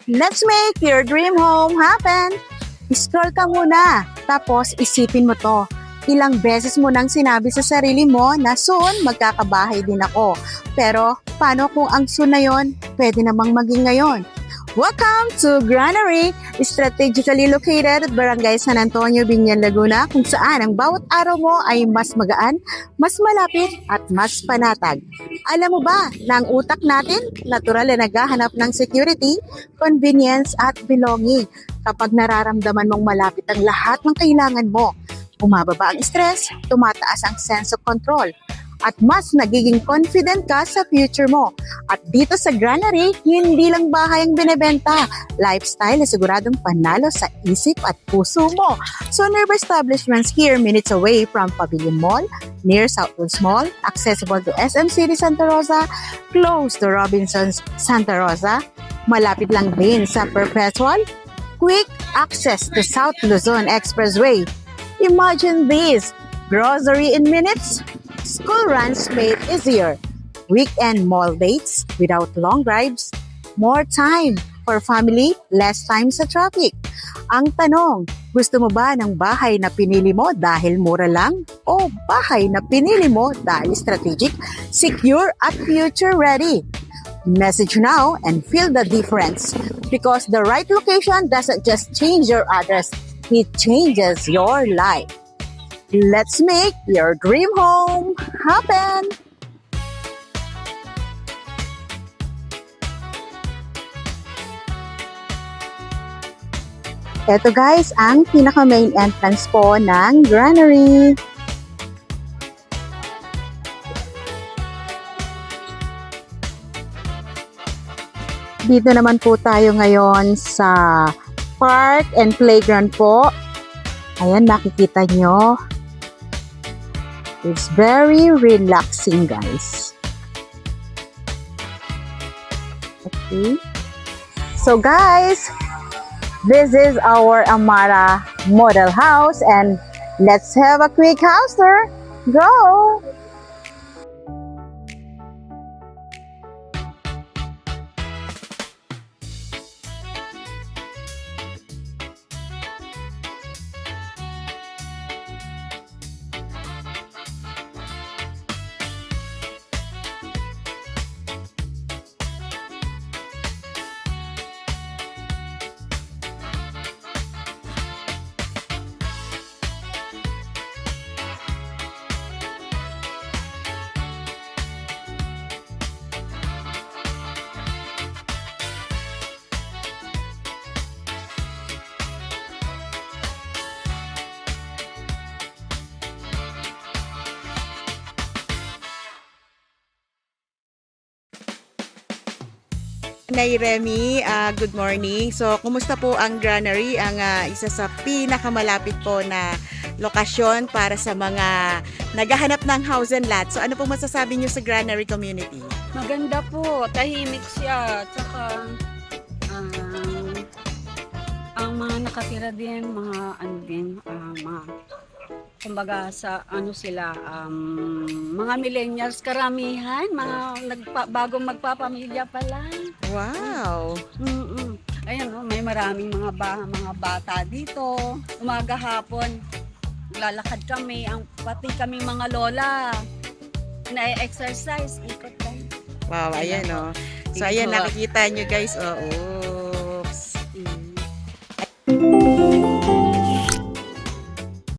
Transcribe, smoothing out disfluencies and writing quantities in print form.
Let's make your dream home happen! Scroll ka muna, tapos isipin mo to. Ilang beses mo nang sinabi sa sarili mo na soon magkakabahay din ako. Pero paano kung ang soon na yon pwede namang maging ngayon? Welcome to Granary, strategically located at Barangay San Antonio, Binyan, Laguna, kung saan ang bawat araw mo ay mas magaan, mas malapit at mas panatag. Alam mo ba na ang utak natin natural na naghahanap ng security, convenience at belonging. Kapag nararamdaman mong malapit ang lahat ng kailangan mo, bumababa ang stress, tumataas ang sense of control, at mas nagiging confident ka sa future mo. At dito sa Granary, hindi lang bahay ang binebenta. Lifestyle na siguradong panalo sa isip at puso mo. So nearby establishments here, minutes away from Pavilion Mall, near Southwoods Mall, accessible to SM City Santa Rosa, close to Robinsons Santa Rosa, malapit lang din sa Perpetual, quick access to South Luzon Expressway. Imagine this, grocery in minutes, school runs made easier, weekend mall dates without long drives, more time for family, less time sa traffic. Ang tanong, gusto mo ba ng bahay na pinili mo dahil mura lang? O bahay na pinili mo dahil strategic, secure at future ready? Message now and feel the difference, because the right location doesn't just change your address, it changes your life. Let's make your dream home happen! Ito guys, ang pinaka-main entrance po ng Granary. Dito naman po tayo ngayon sa park and playground po. Ayan, makikita nyo. It's very relaxing, guys. Okay. So, guys, this is our Amara model house, and let's have a quick house tour. Go! Nay Remy, good morning. So, kumusta po ang Granary? Ang isa sa pinakamalapit po na lokasyon para sa mga naghahanap ng house and lot. So, ano po masasabi niyo sa Granary community? Maganda po, tahimik siya. Tsaka ang mga nakatira din, mga ano din, mga kumbaga sa ano sila, mga millennials karamihan, mga bagong magpapamilya pa lang. Wow! Ayan, may maraming mga bata dito. Umaga hapon, lalakad kami, pati kami mga lola na-exercise, ikot tayo. Wow, ayan o. So, ayan, nakikita nyo guys. Oh, oops.